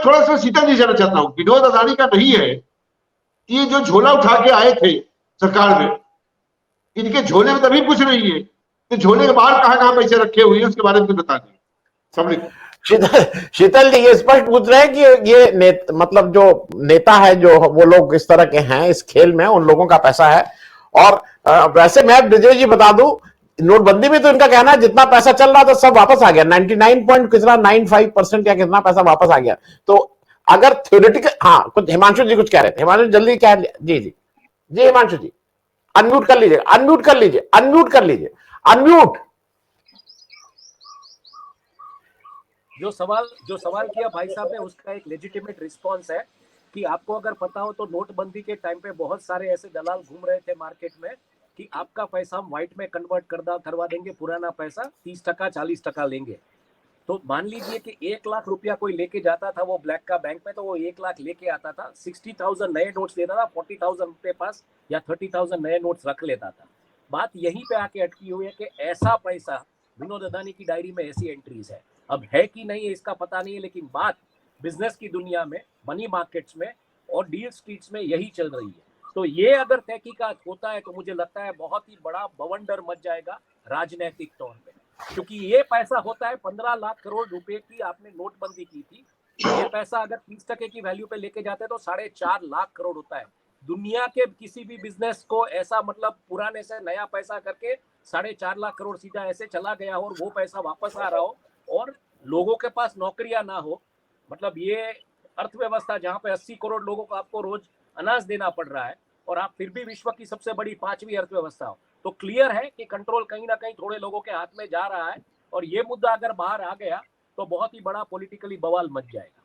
थोड़ा सा शीतल जी जाना चाहता हूं, विनोद अदानी का नहीं है कि ये जो झोला उठा के आए थे सरकार में, इनके झोले में तभी पूछ रही है कि झोले के बाहर कहां पैसे रखे हुए हैं, उसके बारे में कुछ बता दीजिए। शीतल जी ये स्पष्ट पूछ रहे हैं कि ये मतलब जो नेता है, जो वो लोग इस तरह के हैं इस खेल में, उन लोगों का पैसा है। और वैसे मैं ब्रिजेश जी बता दूं, नोटबंदी में तो इनका कहना है जितना पैसा चल रहा था सब वापस आ गया, 99 पॉइंट कितना 95% या कितना पैसा वापस आ गया। तो अगर थ्योरेटिकल, हाँ कुछ हिमांशु जी कुछ कह रहे थे, हिमांशु जल्दी क्या, जी जी जी हिमांशु जी अनम्यूट कर लीजिए, अनम्यूट कर लीजिए, अनम्यूट कर लीजिए, अनम्यूट। जो सवाल किया भाई साहब ने, उसका एक लेजिटिमेट रिस्पॉन्स है कि आपको अगर पता हो तो नोटबंदी के टाइम पे बहुत सारे ऐसे दलाल घूम रहे थे मार्केट में कि आपका पैसा हम व्हाइट में कन्वर्ट करवा देंगे, पुराना पैसा 30% 40% लेंगे। तो मान लीजिए कि 1 लाख रुपया कोई लेके जाता था वो ब्लैक का बैंक में, तो वो 1 लाख लेके आता था, 60,000 नए नोट्स देता था, 40,000 रुपए पास या 30,000 नए नोट्स रख लेता था। बात यहीं पे आके अटकी हुई है कि ऐसा पैसा विनोद अदानी की डायरी में ऐसी एंट्रीज है, अब है कि नहीं है इसका पता नहीं है, लेकिन बात बिजनेस की दुनिया में, मनी मार्केट्स में और डील स्ट्रीट्स में यही चल रही है। तो ये अगर तहकीकात होता है तो मुझे लगता है बहुत ही बड़ा बवंडर मच जाएगा राजनीतिक तौर पे, क्योंकि ये पैसा होता है 15 लाख करोड़ रुपए की आपने नोटबंदी की थी, ये पैसा अगर 30% की वैल्यू पे लेके जाते तो 4.5 लाख करोड़ होता है। दुनिया के किसी भी बिजनेस को ऐसा, मतलब पुराने से नया पैसा करके 4.5 लाख करोड़ सीधा ऐसे चला गया हो और वो पैसा वापस आ रहा हो और लोगों के पास नौकरियां ना हो, मतलब ये अर्थव्यवस्था जहां पे 80 करोड़ लोगों को आपको रोज अनाज देना पड़ रहा है और आप फिर भी विश्व की सबसे बड़ी 5वीं अर्थव्यवस्था हो, तो क्लियर है कि कंट्रोल कहीं ना कहीं थोड़े लोगों के हाथ में जा रहा है। और ये मुद्दा अगर बाहर आ गया तो बहुत ही बड़ा पॉलिटिकली बवाल मच जाएगा।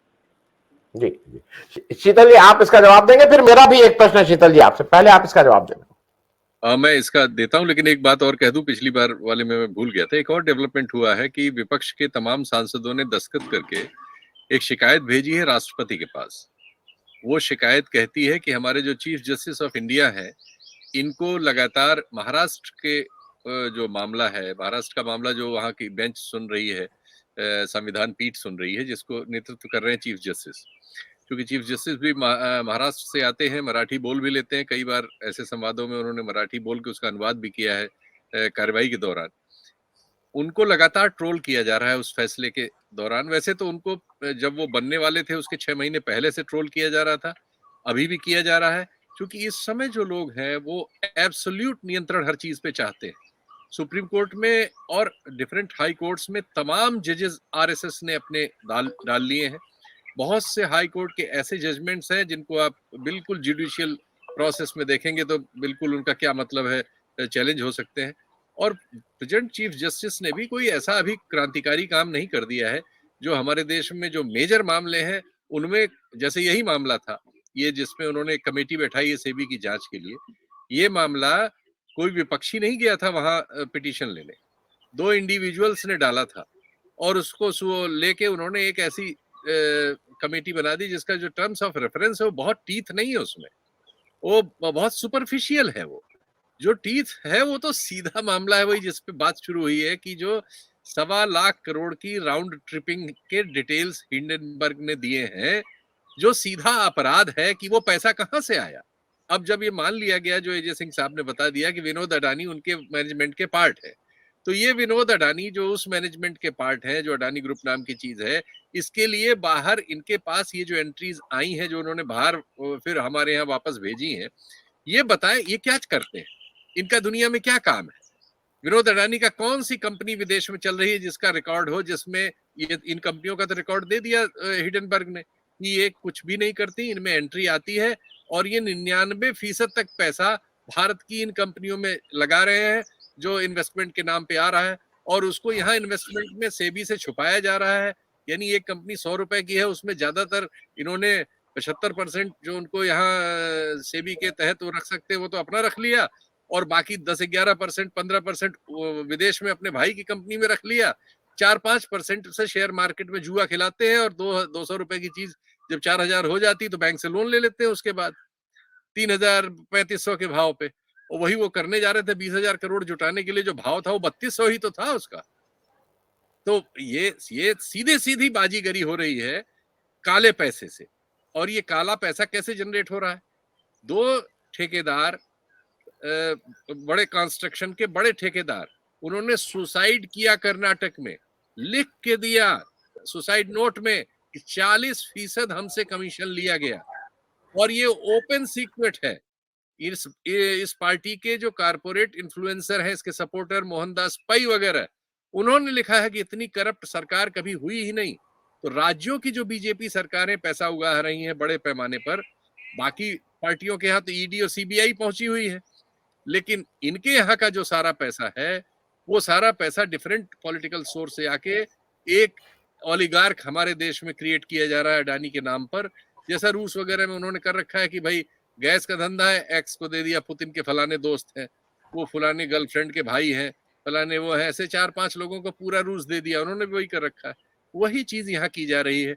जी जी शीतल जी आप इसका जवाब देंगे, फिर मेरा भी एक प्रश्न है शीतल जी आपसे, पहले आप इसका जवाब देंगे। मैं इसका देता हूं, लेकिन एक बात और कह दूं, पिछली बार वाले में मैं भूल गया था। एक और डेवलपमेंट हुआ है कि विपक्ष के तमाम सांसदों ने दस्तखत करके एक शिकायत भेजी है राष्ट्रपति के पास। वो शिकायत कहती है कि हमारे जो चीफ जस्टिस ऑफ इंडिया है, इनको लगातार महाराष्ट्र के जो मामला है, महाराष्ट्र का मामला जो वहाँ की बेंच सुन रही है, संविधान पीठ सुन रही है, जिसको नेतृत्व कर रहे हैं चीफ जस्टिस, क्योंकि चीफ जस्टिस भी महाराष्ट्र से आते हैं, मराठी बोल भी लेते हैं। कई बार ऐसे संवादों में उन्होंने मराठी बोल के उसका अनुवाद भी किया है कार्रवाई के दौरान। उनको लगातार ट्रोल किया जा रहा है उस फैसले के दौरान। वैसे तो उनको जब वो बनने वाले थे उसके 6 महीने पहले से ट्रोल किया जा रहा था, अभी भी किया जा रहा है, क्योंकि इस समय जो लोग हैं वो एब्सोल्यूट नियंत्रण हर चीज पे चाहते हैं। सुप्रीम कोर्ट में और डिफरेंट हाई कोर्ट्स में तमाम जजेस आरएसएस ने अपने डाल लिए हैं। बहुत से हाई कोर्ट के ऐसे जजमेंट्स हैं जिनको आप बिल्कुल जुडिशियल प्रोसेस में देखेंगे तो बिल्कुल उनका क्या मतलब है, चैलेंज हो सकते हैं। और प्रेजेंट चीफ जस्टिस ने भी कोई ऐसा अभी क्रांतिकारी काम नहीं कर दिया है। जो हमारे देश में जो मेजर मामले हैं उनमें, जैसे यही मामला था, ये जिसमें उन्होंने कमेटी बैठाई है सेबी की जांच के लिए, ये मामला कोई विपक्षी नहीं गया था वहां पिटीशन लेने, 2 इंडिविजुअल्स ने डाला था और उसको लेके उन्होंने एक ऐसी कमेटी बना दी जिसका जो टर्म्स ऑफ रेफरेंस है वो बहुत टीथ नहीं है उसमें, वो बहुत सुपरफिशियल है। वो जो टीथ है वो तो सीधा मामला है, वही जिस पे बात शुरू हुई है कि जो 1.25 लाख करोड़ की राउंड ट्रिपिंग के डिटेल्स हिंडनबर्ग ने दिए हैं, जो सीधा अपराध है कि वो पैसा कहां से आया। अब जब ये मान लिया गया, जो अजय सिंह साहब ने बता दिया कि विनोद अडानी उनके मैनेजमेंट के पार्ट है, तो ये विनोद अडानी जो उस मैनेजमेंट के पार्ट है, जो अडानी ग्रुप नाम की चीज है, इसके लिए बाहर इनके पास ये जो एंट्रीज आई हैं, जो उन्होंने बाहर फिर हमारे यहाँ वापस भेजी हैं, ये बताएं ये क्या करते हैं, इनका दुनिया में क्या काम है। विनोद अडानी का कौन सी कंपनी विदेश में चल रही है जिसका रिकॉर्ड हो, जिसमें ये इन कंपनियों का तो रिकॉर्ड दे दिया हिडनबर्ग ने कि ये कुछ भी नहीं करती, इनमें एंट्री आती है और ये 99% तक पैसा भारत की इन कंपनियों में लगा रहे हैं जो इन्वेस्टमेंट के नाम पे आ रहा है, और उसको यहाँ इन्वेस्टमेंट में सेबी से छुपाया जा रहा है। यानी एक कंपनी 100 रुपए की है, उसमें ज्यादातर इन्होंने 75% जो उनको यहाँ सेबी के तहत वो रख सकते हैं वो तो अपना रख लिया, और बाकी 10-11%, 15% विदेश में अपने भाई की कंपनी में रख लिया। 4-5% से शेयर मार्केट में जुआ खिलाते हैं और 200 रुपए की चीज जब 4,000 हो जाती तो बैंक से लोन ले लेते हैं उसके बाद 3,000-3,500 के भाव पे, और वही वो करने जा रहे थे 20,000 करोड़ जुटाने के लिए, जो भाव था वो 3,200 ही तो था उसका। तो ये सीधे सीधी बाजीगरी हो रही है। काले पैसे से। और ये काला पैसा कैसे जनरेट हो रहा है? 2 ठेकेदार, बड़े कंस्ट्रक्शन के बड़े ठेकेदार, उन्होंने सुसाइड किया कर्नाटक में, लिख के दिया सुसाइड नोट में कि 40% हमसे कमीशन लिया गया। और ये ओपन सीक्रेट है। इस पार्टी के जो कारपोरेट इन्फ्लुएंसर हैं, इसके सपोर्टर मोहनदास पै वगैरह, उन्होंने लिखा है कि इतनी करप्ट सरकार कभी हुई ही नहीं। तो राज्यों की जो बीजेपी सरकारें पैसा उगा रही हैं बड़े पैमाने पर, बाकी पार्टियों के यहाँ तो ईडी और सीबीआई पहुंची हुई है, लेकिन इनके यहाँ का जो सारा पैसा है, वो सारा पैसा डिफरेंट पॉलिटिकल सोर्स से आके एक ओलिगार्क हमारे देश में क्रिएट किया जा रहा है अडानी के नाम पर। जैसा रूस वगैरह में उन्होंने कर रखा है कि भाई गैस का धंधा है, एक्स को दे दिया, पुतिन के फलाने दोस्त हैं, वो फलाने गर्लफ्रेंड के भाई हैं, फलाने वो है, ऐसे 4-5 लोगों को पूरा रूस दे दिया, उन्होंने भी वही कर रखा है। वही चीज यहाँ की जा रही है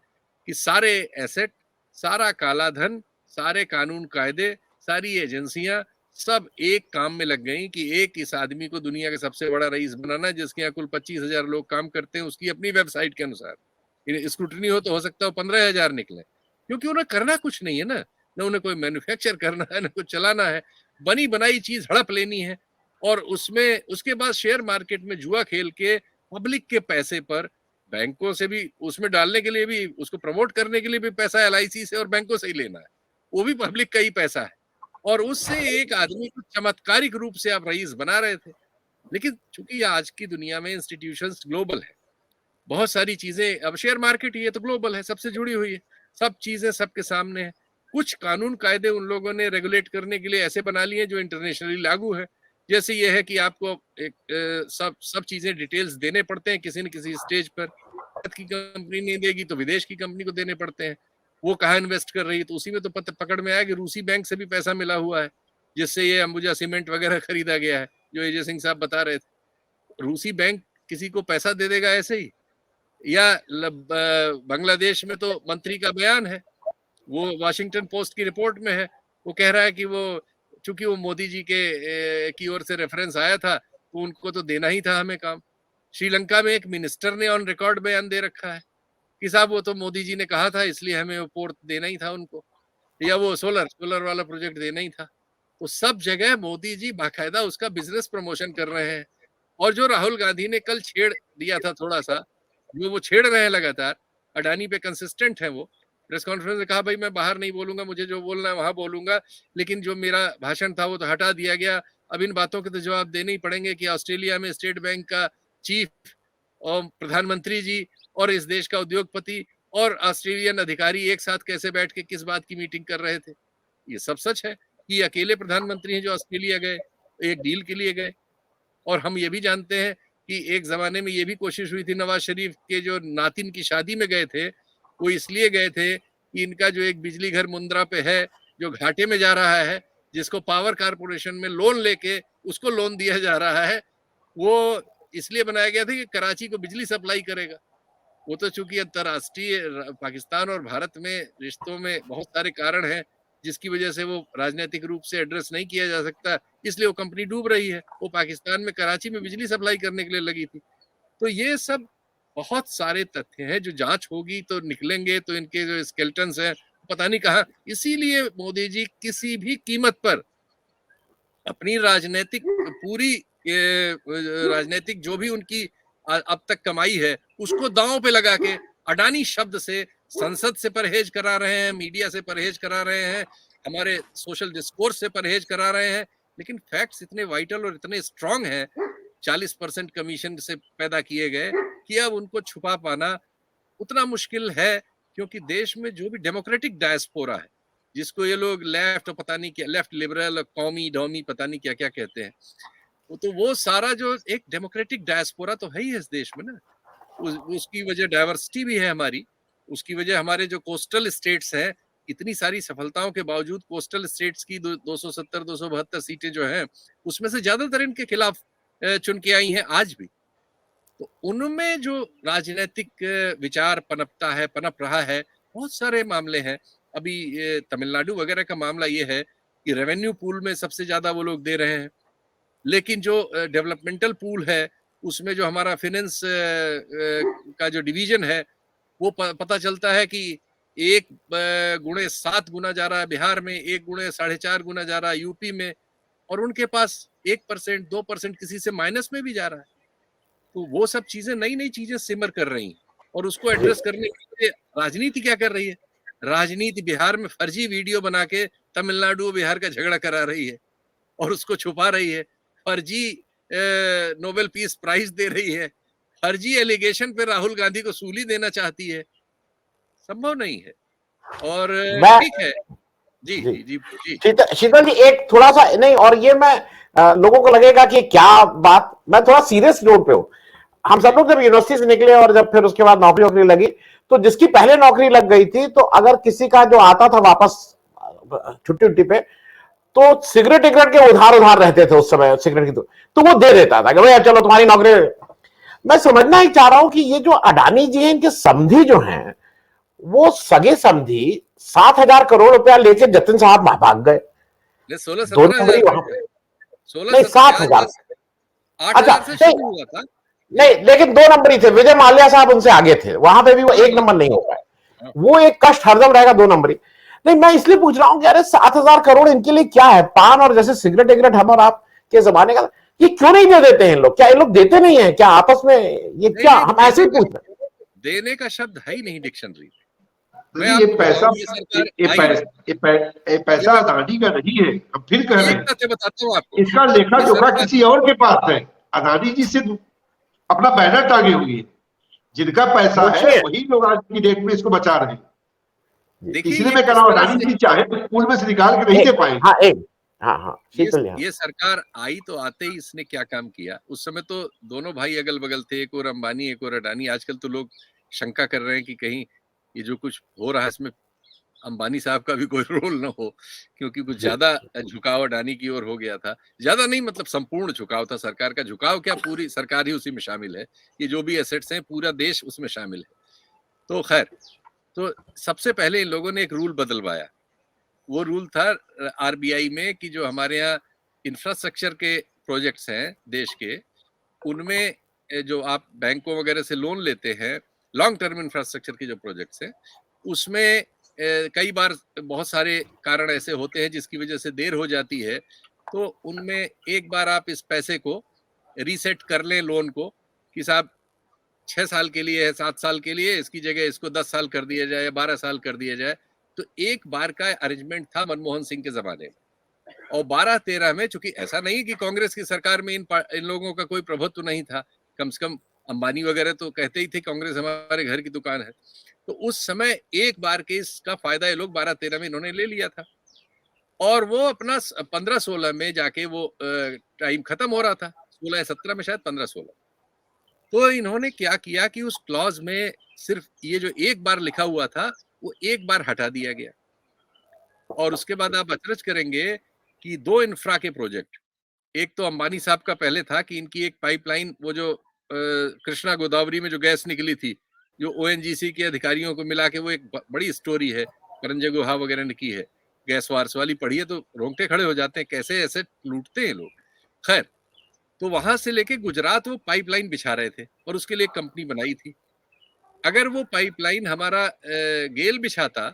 कि सारे एसेट, सारा काला धन, सारे कानून कायदे, सारी एजेंसियां सब एक काम में लग गई कि एक इस आदमी को दुनिया का सबसे बड़ा रईस बनाना, जिसके यहाँ कुल 25,000 लोग काम करते हैं, उसकी अपनी वेबसाइट के अनुसार स्क्रूटनी हो तो हो सकता है 15,000 निकले, क्योंकि उन्हें करना कुछ नहीं है ना उन्हें कोई मैन्युफैक्चर करना है, ना कुछ चलाना है, बनी बनाई चीज हड़प लेनी है और उसमें उसके बाद शेयर मार्केट में जुआ खेल के पब्लिक के पैसे पर, बैंकों से भी उसमें डालने के लिए भी, उसको प्रमोट करने के लिए भी पैसा LIC से और बैंकों से ही लेना है, वो भी पब्लिक का ही पैसा है, और उससे एक आदमी को चमत्कारिक रूप से आप रईस बना रहे थे। लेकिन चूंकि आज की दुनिया में इंस्टीट्यूशंस ग्लोबल है, बहुत सारी चीजें, अब शेयर मार्केट ये तो ग्लोबल है, सबसे जुड़ी हुई है, सब चीजें सबके सामने है। कुछ कानून कायदे उन लोगों ने रेगुलेट करने के लिए ऐसे बना लिए जो इंटरनेशनली लागू है, जैसे ये है कि आपको एक सब चीजें डिटेल्स देने पड़ते हैं किसी न किसी स्टेज पर। भारत की कंपनी नहीं देगी तो विदेश की कंपनी को देने पड़ते हैं, वो कहाँ इन्वेस्ट कर रही है, तो उसी में तो पकड़ में आया कि रूसी बैंक से भी पैसा मिला हुआ है, जिससे ये अंबुजा सीमेंट वगैरह खरीदा गया है, जो अजय सिंह साहब बता रहे थे। रूसी बैंक किसी को पैसा दे देगा ऐसे ही? या बांग्लादेश में तो मंत्री का बयान है, वो वाशिंगटन पोस्ट की रिपोर्ट में है, वो कह रहा है कि वो चूंकि वो मोदी जी के की ओर से रेफरेंस आया था तो उनको तो देना ही था हमें काम। श्रीलंका में एक मिनिस्टर ने ऑन रिकॉर्ड बयान दे रखा है कि साहब वो तो मोदी जी ने कहा था इसलिए हमें वो पोर्ट देना ही था उनको, या वो सोलर वाला प्रोजेक्ट देना ही था। तो सब जगह मोदी जी बाकायदा उसका बिजनेस प्रमोशन कर रहे हैं। और जो राहुल गांधी ने कल छेड़ दिया था थोड़ा सा, वो छेड़ रहे हैं लगातार, अडानी पे कंसिस्टेंट है, वो प्रेस कॉन्फ्रेंस में कहा भाई मैं बाहर नहीं बोलूंगा, मुझे जो बोलना है वहां बोलूंगा, लेकिन जो मेरा भाषण था वो तो हटा दिया गया, अब इन बातों के तो जवाब देने ही पड़ेंगे कि ऑस्ट्रेलिया में स्टेट बैंक का चीफ और प्रधानमंत्री जी और इस देश का उद्योगपति और ऑस्ट्रेलियन अधिकारी एक साथ कैसे बैठ के किस बात की मीटिंग कर रहे थे। ये सब सच है कि अकेले प्रधानमंत्री हैं जो ऑस्ट्रेलिया गए, एक डील के लिए गए। और हम ये भी जानते हैं कि एक जमाने में ये भी कोशिश हुई थी, नवाज शरीफ के जो नातिन की शादी में गए थे, वो इसलिए गए थे कि इनका जो एक बिजली घर मुंद्रा पे है जो घाटे में जा रहा है, जिसको पावर कारपोरेशन में लोन लेके उसको लोन दिया जा रहा है, वो इसलिए बनाया गया था कि कराची को बिजली सप्लाई करेगा। वो तो चूंकि अंतरराष्ट्रीय पाकिस्तान और भारत में रिश्तों में बहुत सारे कारण हैं जिसकी वजह से वो राजनीतिक रूप से एड्रेस नहीं किया जा सकता, इसलिए वो कंपनी डूब रही है। वो पाकिस्तान में कराची में बिजली सप्लाई करने के लिए लगी थी। तो ये सब बहुत सारे तथ्य हैं जो जांच होगी तो निकलेंगे, तो इनके जो स्केलेटन्स हैं पता नहीं कहाँ। इसीलिए मोदी जी किसी भी कीमत पर अपनी राजनीतिक पूरी राजनीतिक जो भी उनकी अब तक कमाई है उसको दांव पे लगा के अडानी शब्द से संसद से परहेज करा रहे हैं, मीडिया से परहेज करा रहे हैं, हमारे सोशल डिस्कोर्स से परहेज करा रहे हैं। लेकिन फैक्ट्स इतने वाइटल और इतने स्ट्रांग हैं 40% कमीशन से पैदा किए गए कि अब उनको छुपा पाना उतना मुश्किल है, क्योंकि देश में जो भी डेमोक्रेटिक डायस्पोरा है, जिसको ये लोग लेफ्ट पता नहीं क्या, लेफ्ट लिबरल कौमी डोमी पता नहीं क्या क्या कहते हैं, तो वो सारा जो एक डेमोक्रेटिक डायस्पोरा तो है ही है इस देश में ना। उसकी वजह डाइवर्सिटी भी है हमारी, उसकी वजह हमारे जो कोस्टल स्टेट्स हैं, इतनी सारी सफलताओं के बावजूद कोस्टल स्टेट्स की 270-272 सीटें जो हैं उसमें से ज्यादातर इनके खिलाफ चुन के आई हैं आज भी। तो उनमें जो राजनीतिक विचार पनप रहा है, बहुत सारे मामले हैं। अभी तमिलनाडु वगैरह का मामला ये है कि रेवेन्यू पूल में सबसे ज्यादा वो लोग दे रहे हैं, लेकिन जो डेवलपमेंटल पूल है उसमें जो हमारा फाइनेंस का जो डिवीजन है वो पता चलता है कि 1 गुणे 7 गुना जा रहा है बिहार में, 1 गुणे 4.5 गुना जा रहा है यूपी में, और उनके पास 1% 2% किसी से माइनस में भी जा रहा है। तो वो सब चीजें, नई नई चीजें सिमर कर रही हैं, और उसको एड्रेस करने के लिए राजनीति क्या कर रही है? राजनीति बिहार में फर्जी वीडियो बना के तमिलनाडु और बिहार का झगड़ा करा रही है और उसको छुपा रही है, फर्जी नोबेल पीस प्राइज दे रही है, फर्जी एलिगेशन पे राहुल गांधी को सूली देना चाहती है। संभव नहीं है। और ठीक है जी जी। जी जी जी शीतल जी, एक थोड़ा सा नहीं, और ये मैं लोगों को लगेगा कि क्या बात, मैं थोड़ा सीरियस नोट पे हूं। हम सब लोग जब यूनिवर्सिटी से निकले और जब फिर उसके बाद नौकरी वोकरी लगी, तो जिसकी पहले नौकरी लग गई थी, तो अगर किसी का जो आता था वापस छुट्टी उट्टी पे, तो सिगरेट विगरेट के उधार उधार रहते थे उस समय, सिगरेट की तो वो दे देता था कि भैया चलो तुम्हारी नौकरी। मैं समझना ही चाह रहा हूं कि ये जो अडानी जी हैं, इनके समधी जो हैं, वो सगे समधी 7,000 करोड़ रुपया लेके जतिन साहब भाग गए। 16-17 हजार वहां पे 16 नहीं, 7,000। 8,000 से अच्छा, शुरू हुआ था। नहीं, लेकिन 2 नंबर ही थे। विजय माल्या साहब उनसे आगे थे, वहां पे भी वो 1 नंबर नहीं हो पाए। वो एक कष्ट हरदम रहेगा, 2 नंबर ही। नहीं, मैं इसलिए पूछ रहा हूं कि अरे 7,000 करोड़ इनके लिए क्या है? पान और जैसे सिगरेट विगरेट हम और आप के जमाने का, ये क्यों नहीं दे देते हैं लोग? क्या ये लोग देते नहीं है क्या आपस में? ये क्या, हम ऐसे ही पूछ रहे हैं। देने का शब्द है ही नहीं डिक्शनरी। मैं ये आपको पैसा बताऊं, ये सरकार ये पैसा अदानी का नहीं है। हम फिर कह रहे एक हैं, तथ्य बताता हूँ आपको। इसका लेखा ये जोखा सरकार किसी और के पास है। अदानी जी सिर्फ अपना बैनर टांगे हुए हैं। जिनका पैसा है पूछिए। वही लोग आज की डेट में इसको बचा रहे हैं। देखिए, इसलिए ये मैं कह किस रहा हूं, तरह अडानी से जी चाहे तो पूल में से निकाल के नहीं दे पाएंगे। हाँ, हाँ, शीतल जी, ये सरकार आई तो आते ही इसने क्या काम किया? उस समय तो दोनों भाई अगल बगल थे, एक और अंबानी एक और अडानी। आजकल तो लोग शंका कर रहे हैं कि कहीं ये जो कुछ हो रहा है इसमें अंबानी साहब का भी कोई रोल ना हो, क्योंकि कुछ ज्यादा झुकाव अडानी की ओर हो गया था। ज्यादा नहीं, मतलब संपूर्ण झुकाव था। सरकार का झुकाव क्या, पूरी सरकार ही उसी में शामिल है। ये जो भी एसेट्स हैं, पूरा देश उसमें शामिल है। तो खैर, तो सबसे पहले इन लोगों ने एक रूल बदलवाया। वो रूल था आरबीआई में कि जो हमारे यहाँ इंफ्रास्ट्रक्चर के प्रोजेक्ट्स हैं देश के, उनमें जो आप बैंकों वगैरह से लोन लेते हैं, लॉन्ग टर्म इंफ्रास्ट्रक्चर के जो प्रोजेक्ट्स हैं, उसमें कई बार बहुत सारे कारण ऐसे होते हैं जिसकी वजह से देर हो जाती है। तो उनमें एक बार आप इस पैसे को रीसेट कर लें, लोन को, कि साहब 6 साल के लिए है, 7 साल के लिए, इसकी जगह इसको 10 साल कर दिया जाए, 12 साल कर दिया जाए। तो एक बार का अरेंजमेंट था मनमोहन सिंह के जमाने में। और 12-13 में, चूंकि ऐसा नहीं कि कांग्रेस की सरकार में इन लोगों का कोई प्रभुत्व नहीं था, कम से कम अंबानी वगैरह तो कहते ही थे कांग्रेस हमारे घर की दुकान है। तो उस समय एक बार के इसका फायदा ये लोग 12-13 में इन्होंने ले लिया था, और वो अपना 15-16 में जाके वो टाइम खत्म हो रहा था। 16-17 में, शायद 15-16। तो इन्होंने क्या किया कि उस क्लॉज में सिर्फ ये जो एक बार लिखा हुआ था, वो एक बार हटा दिया गया। और उसके बाद आप अचरज करेंगे कि 2 इंफ्रा के प्रोजेक्ट, एक तो अंबानी साहब का पहले था कि इनकी एक पाइपलाइन, वो जो कृष्णा गोदावरी में जो गैस निकली थी, जो ओएनजीसी के अधिकारियों को मिला के, वो एक बड़ी स्टोरी है, करंजय गुहा वगैरह ने की है, गैस वार्स वाली। पढ़िए तो रोंगटे खड़े हो जाते हैं, कैसे ऐसे लूटते हैं लोग। खैर, तो वहां से लेके गुजरात वो पाइपलाइन बिछा रहे थे, और उसके लिए एक कंपनी बनाई थी। अगर वो पाइपलाइन हमारा गेल बिछाता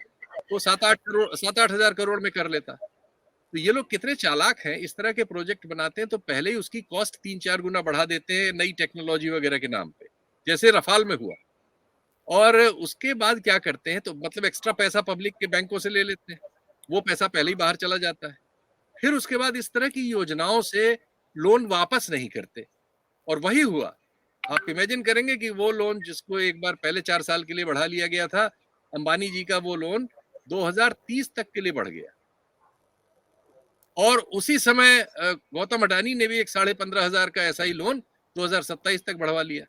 तो 7-8 हजार करोड़ में कर लेता। तो ये लोग कितने चालाक हैं, इस तरह के प्रोजेक्ट बनाते हैं तो पहले ही उसकी कॉस्ट 3-4 गुना बढ़ा देते हैं नई टेक्नोलॉजी वगैरह के नाम पे, जैसे रफाल में हुआ। और उसके बाद क्या करते हैं, तो मतलब एक्स्ट्रा पैसा पब्लिक के बैंकों से ले लेते हैं, वो पैसा पहले ही बाहर चला जाता है। फिर उसके बाद इस तरह की योजनाओं से लोन वापस नहीं करते, और वही हुआ। आप इमेजिन करेंगे कि वो लोन जिसको एक बार पहले 4 साल के लिए बढ़ा लिया गया था, अंबानी जी का वो लोन 2030 तक के लिए बढ़ गया। और उसी समय गौतम अडानी ने भी एक 15,500 का ऐसा ही लोन 2027 तक बढ़वा लिया।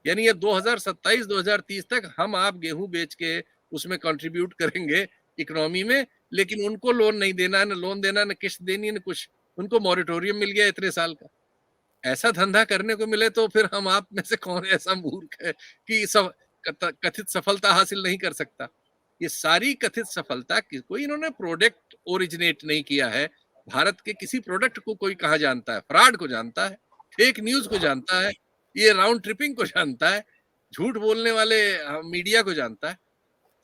यानी ये 2027-2030 तक हम आप गेहूं बेच के उसमें कंट्रीब्यूट करेंगे इकोनॉमी में, लेकिन उनको लोन नहीं देना, न लोन देना, न किस्त देनी, न कुछ। उनको मॉरिटोरियम मिल गया इतने साल का। ऐसा धंधा करने को मिले तो फिर हम आप में से कौन ऐसा मूर्ख है कि कथित सफलता हासिल नहीं कर सकता। ये सारी कथित सफलता कोई इन्होंने प्रोडक्ट ओरिजिनेट नहीं किया है। भारत के किसी प्रोडक्ट को कोई कहाँ जानता है? फ्रॉड को जानता है, फेक न्यूज को जानता है, ये राउंड ट्रिपिंग को जानता है, झूठ बोलने वाले मीडिया को जानता है।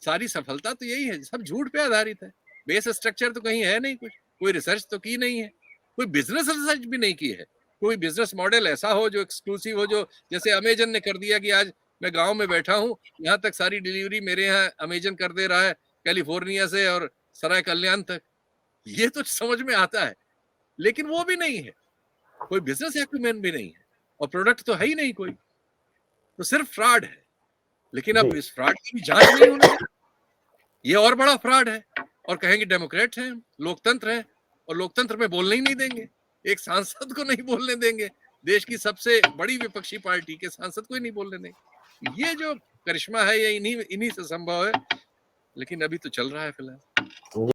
सारी सफलता तो यही है, सब झूठ पे आधारित है। बेस स्ट्रक्चर तो कहीं है नहीं, कुछ कोई रिसर्च तो की नहीं है, कोई बिजनेस रिसर्च भी नहीं की है, कोई बिजनेस मॉडल ऐसा हो जो एक्सक्लूसिव हो, जो जैसे अमेजन ने कर दिया कि आज मैं गांव में बैठा हूं, यहाँ तक सारी डिलीवरी मेरे यहाँ अमेजन कर दे रहा है, कैलिफोर्निया से और सराय कल्याण तक। ये तो समझ में आता है, लेकिन वो भी नहीं है, कोई बिजनेस एक्यूमेन भी नहीं है, और प्रोडक्ट तो है ही नहीं कोई, तो सिर्फ फ्रॉड है। लेकिन अब इस फ्रॉड की भी जांच नहीं होने देते, ये और बड़ा फ्रॉड है, और कहेंगे डेमोक्रेट हैं, लोकतंत्र है, और लोकतंत्र में बोलने ही नहीं देंगे, एक सांसद को नहीं बोलने देंगे, देश की सबसे बड़ी विपक्षी पार्टी के सांसद को ही नहीं बोलने देंगे। ये जो करिश्मा है ये इन्हीं से संभव है, लेकिन अभी तो चल रहा है फिलहाल।